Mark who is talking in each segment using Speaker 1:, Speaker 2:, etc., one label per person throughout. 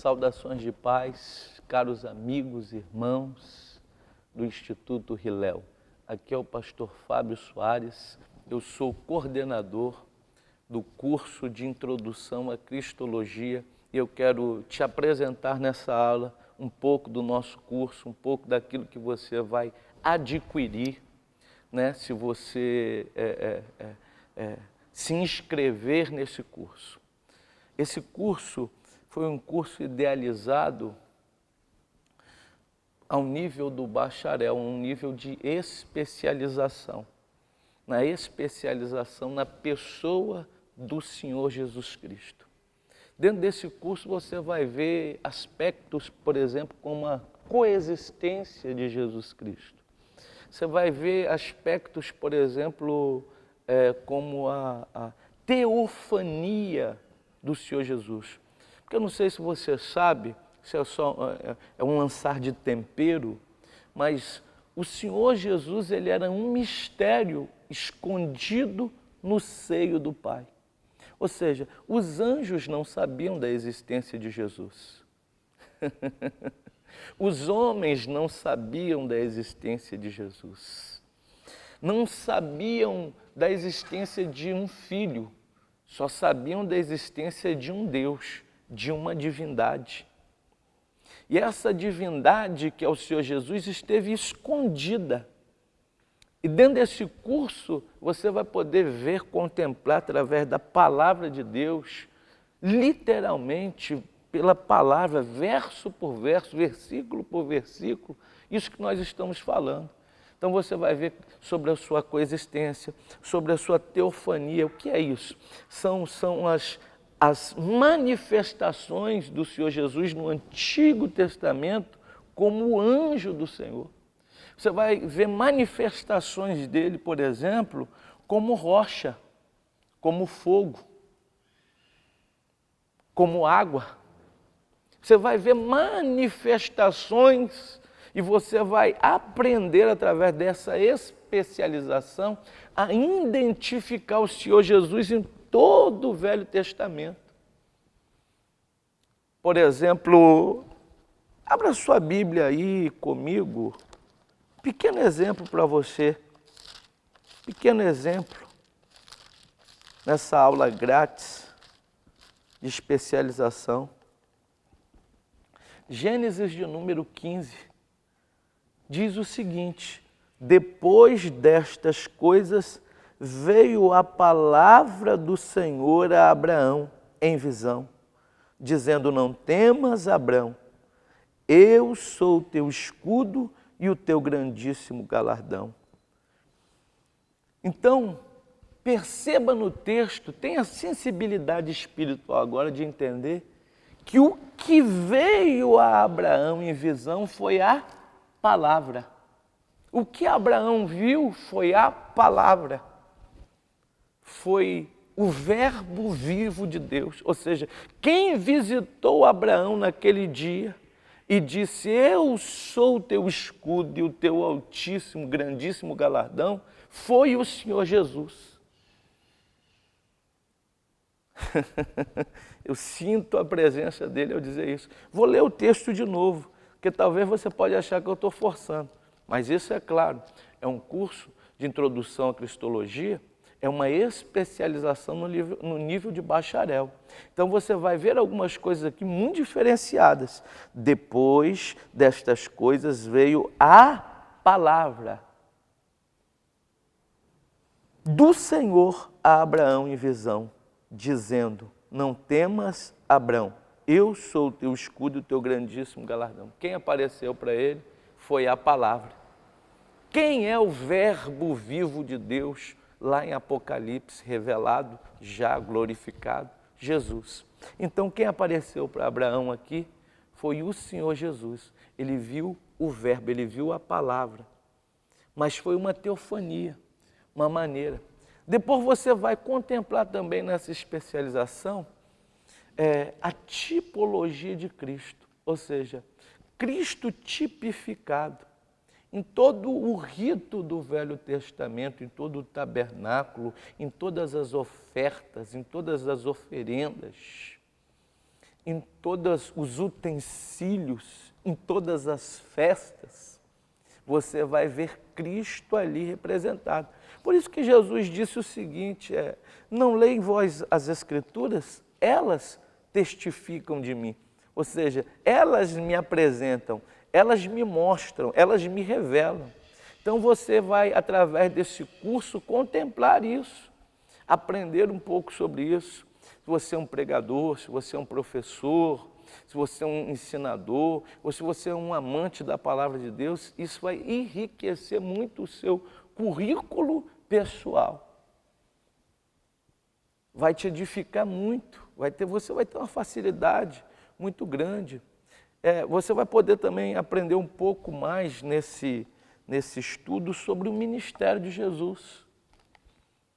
Speaker 1: Saudações de paz, caros amigos, irmãos do Instituto Hillel. Aqui é o pastor Fábio Soares, eu sou coordenador do curso de Introdução à Cristologia e eu quero te apresentar nessa aula um pouco do nosso curso, um pouco daquilo que você vai adquirir, né, se você se inscrever nesse curso. Esse curso foi um curso idealizado ao nível do bacharel, um nível de especialização. Na especialização na pessoa do Senhor Jesus Cristo. Dentro desse curso você vai ver aspectos, por exemplo, como a coexistência de Jesus Cristo. Você vai ver aspectos, por exemplo, como a teofania do Senhor Jesus. Porque eu não sei se você sabe, se é um lançar de tempero, mas o Senhor Jesus, ele era um mistério escondido no seio do Pai. Ou seja, os anjos não sabiam da existência de Jesus. Os homens não sabiam da existência de Jesus. Não sabiam da existência de um filho, só sabiam da existência de um Deus, de uma divindade. E essa divindade, que é o Senhor Jesus, esteve escondida. E dentro desse curso, você vai poder ver, contemplar através da palavra de Deus, literalmente, pela palavra, verso por verso, versículo por versículo, isso que nós estamos falando. Então você vai ver sobre a sua coexistência, sobre a sua teofania. O que é isso? São as manifestações do Senhor Jesus no Antigo Testamento como o anjo do Senhor. Você vai ver manifestações dele, por exemplo, como rocha, como fogo, como água. Você vai ver manifestações e você vai aprender através dessa especialização a identificar o Senhor Jesus em todo o Velho Testamento. Por exemplo, abra sua Bíblia aí comigo. Pequeno exemplo para você, pequeno exemplo, nessa aula grátis de especialização. Gênesis de número 15 diz o seguinte: depois destas coisas veio a palavra do Senhor a Abraão em visão, dizendo: não temas, Abraão, eu sou o teu escudo e o teu grandíssimo galardão. Então, perceba no texto, tenha sensibilidade espiritual agora de entender que o que veio a Abraão em visão foi a palavra. O que Abraão viu foi a palavra. Foi o verbo vivo de Deus. Ou seja, quem visitou Abraão naquele dia e disse: eu sou o teu escudo e o teu altíssimo, grandíssimo galardão, foi o Senhor Jesus. Eu sinto a presença dele ao dizer isso. Vou ler o texto de novo, porque talvez você pode achar que eu estou forçando. Mas isso é claro, é um curso de introdução à cristologia, é uma especialização no nível de bacharel. Então você vai ver algumas coisas aqui muito diferenciadas. Depois destas coisas veio a palavra do Senhor a Abraão em visão, dizendo: não temas, Abraão, eu sou o teu escudo e o teu grandíssimo galardão. Quem apareceu para ele foi a palavra. Quem é o verbo vivo de Deus lá em Apocalipse, revelado, já glorificado? Jesus. Então quem apareceu para Abraão aqui foi o Senhor Jesus. Ele viu o verbo, ele viu a palavra. Mas foi uma teofania, uma maneira. Depois você vai contemplar também nessa especialização a tipologia de Cristo, ou seja, Cristo tipificado. Em todo o rito do Velho Testamento, em todo o tabernáculo, em todas as ofertas, em todas as oferendas, em todos os utensílios, em todas as festas, você vai ver Cristo ali representado. Por isso que Jesus disse o seguinte, não leem vós as Escrituras? Elas testificam de mim. Ou seja, elas me apresentam, elas me mostram, elas me revelam. Então você vai, através desse curso, contemplar isso, aprender um pouco sobre isso. Se você é um pregador, se você é um professor, se você é um ensinador, ou se você é um amante da palavra de Deus, isso vai enriquecer muito o seu currículo pessoal. Vai te edificar muito, você vai ter uma facilidade muito grande. Você vai poder também aprender um pouco mais nesse estudo sobre o ministério de Jesus.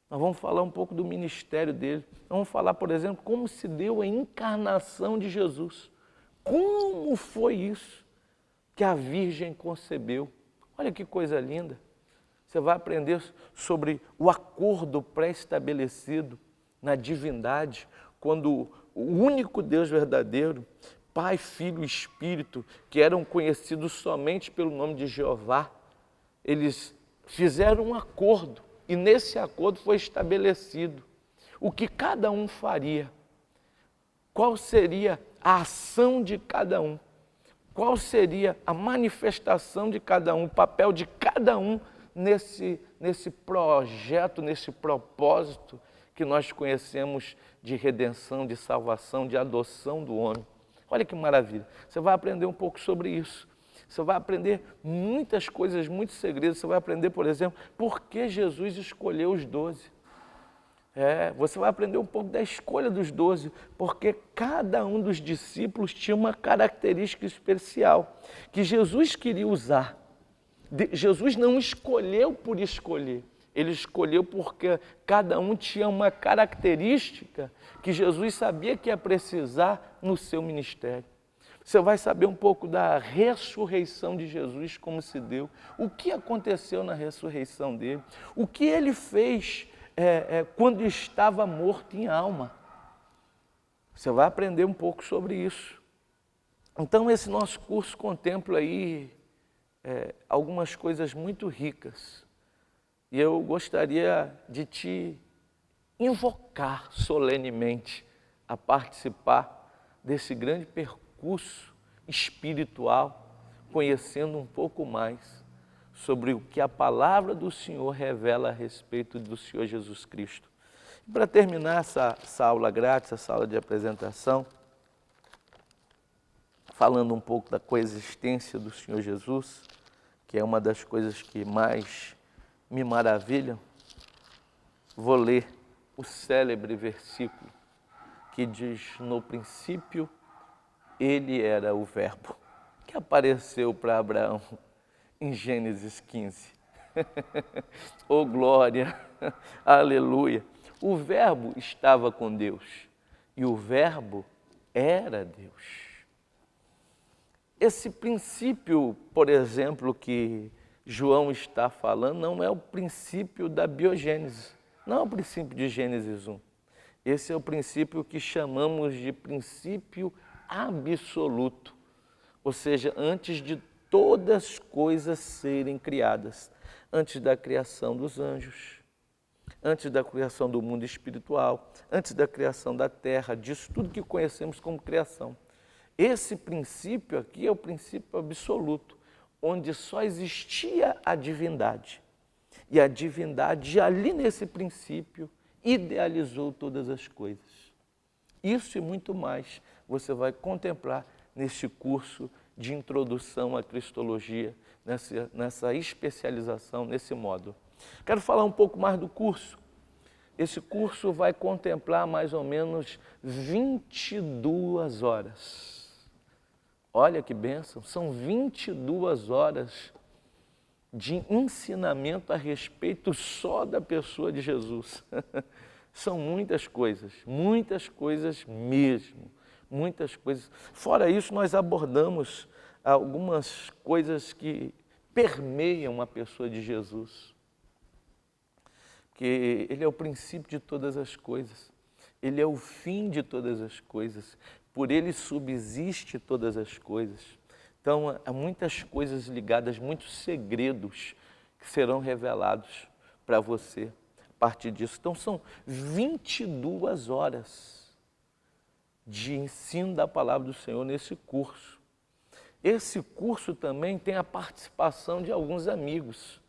Speaker 1: Nós vamos falar um pouco do ministério dele. Vamos falar, por exemplo, como se deu a encarnação de Jesus. Como foi isso que a Virgem concebeu? Olha que coisa linda. Você vai aprender sobre o acordo pré-estabelecido na divindade, quando o único Deus verdadeiro, Pai, Filho e Espírito, que eram conhecidos somente pelo nome de Jeová, eles fizeram um acordo. E nesse acordo foi estabelecido o que cada um faria, qual seria a ação de cada um, qual seria a manifestação de cada um, o papel de cada um nesse projeto, nesse propósito que nós conhecemos de redenção, de salvação, de adoção do homem. Olha que maravilha, você vai aprender um pouco sobre isso. Você vai aprender muitas coisas, muitos segredos. Você vai aprender, por exemplo, por que Jesus escolheu os 12. Você vai aprender um pouco da escolha dos 12, porque cada um dos discípulos tinha uma característica especial que Jesus queria usar. Jesus não escolheu por escolher. Ele escolheu porque cada um tinha uma característica que Jesus sabia que ia precisar no seu ministério. Você vai saber um pouco da ressurreição de Jesus, como se deu, o que aconteceu na ressurreição dele, o que ele fez quando estava morto em alma. Você vai aprender um pouco sobre isso. Então, esse nosso curso contempla aí algumas coisas muito ricas. E eu gostaria de te invocar solenemente a participar desse grande percurso espiritual, conhecendo um pouco mais sobre o que a palavra do Senhor revela a respeito do Senhor Jesus Cristo. E para terminar essa aula grátis, essa aula de apresentação, falando um pouco da coexistência do Senhor Jesus, que é uma das coisas que mais me maravilham, vou ler o célebre versículo que diz: no princípio ele era o Verbo, que apareceu para Abraão em Gênesis 15. Oh glória, aleluia! O Verbo estava com Deus e o Verbo era Deus. Esse princípio, por exemplo, que João está falando, não é o princípio da biogênese, não é o princípio de Gênesis 1. Esse é o princípio que chamamos de princípio absoluto, ou seja, antes de todas as coisas serem criadas, antes da criação dos anjos, antes da criação do mundo espiritual, antes da criação da terra, disso tudo que conhecemos como criação. Esse princípio aqui é o princípio absoluto, onde só existia a divindade. E a divindade, ali nesse princípio, idealizou todas as coisas. Isso e muito mais você vai contemplar neste curso de introdução à Cristologia, nessa especialização, nesse módulo. Quero falar um pouco mais do curso. Esse curso vai contemplar mais ou menos 22 horas. Olha que bênção, são 22 horas de ensinamento a respeito só da pessoa de Jesus. São muitas coisas mesmo, muitas coisas. Fora isso, nós abordamos algumas coisas que permeiam a pessoa de Jesus. Porque ele é o princípio de todas as coisas. Ele é o fim de todas as coisas, por Ele subsiste todas as coisas. Então, há muitas coisas ligadas, muitos segredos que serão revelados para você a partir disso. Então, são 22 horas de ensino da palavra do Senhor nesse curso. Esse curso também tem a participação de alguns amigos.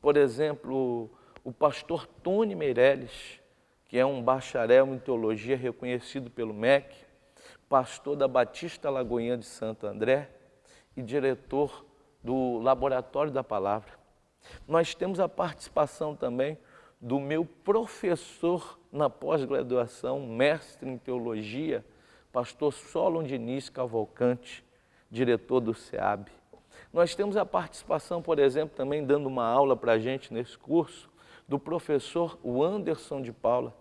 Speaker 1: Por exemplo, o pastor Tony Meirelles, que é um bacharel em teologia reconhecido pelo MEC, pastor da Batista Lagoinha de Santo André e diretor do Laboratório da Palavra. Nós temos a participação também do meu professor na pós-graduação, mestre em teologia, pastor Solon Diniz Cavalcante, diretor do SEAB. Nós temos a participação, por exemplo, também dando uma aula para a gente nesse curso, do professor Anderson de Paula,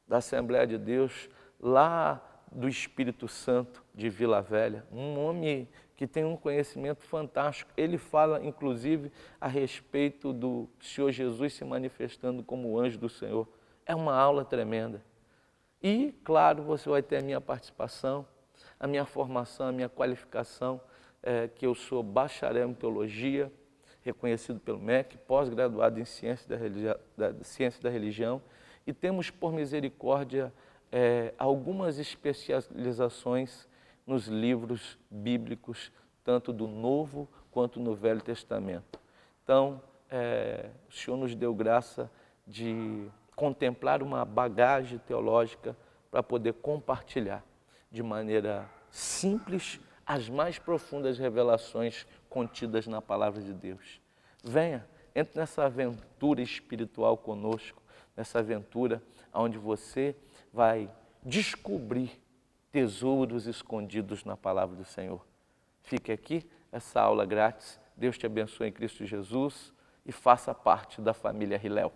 Speaker 1: da Assembleia de Deus, lá do Espírito Santo de Vila Velha, um homem que tem um conhecimento fantástico. Ele fala, inclusive, a respeito do Senhor Jesus se manifestando como o anjo do Senhor. É uma aula tremenda. E, claro, você vai ter a minha participação, a minha formação, a minha qualificação, que eu sou bacharel em teologia, reconhecido pelo MEC, pós-graduado em ciência da religião, e temos, por misericórdia, algumas especializações nos livros bíblicos, tanto do Novo quanto no Velho Testamento. Então, o Senhor nos deu graça de contemplar uma bagagem teológica para poder compartilhar de maneira simples as mais profundas revelações contidas na Palavra de Deus. Venha, entre nessa aventura espiritual conosco, nessa aventura onde você vai descobrir tesouros escondidos na Palavra do Senhor. Fique aqui, essa aula grátis. Deus te abençoe em Cristo Jesus e faça parte da família Hilel.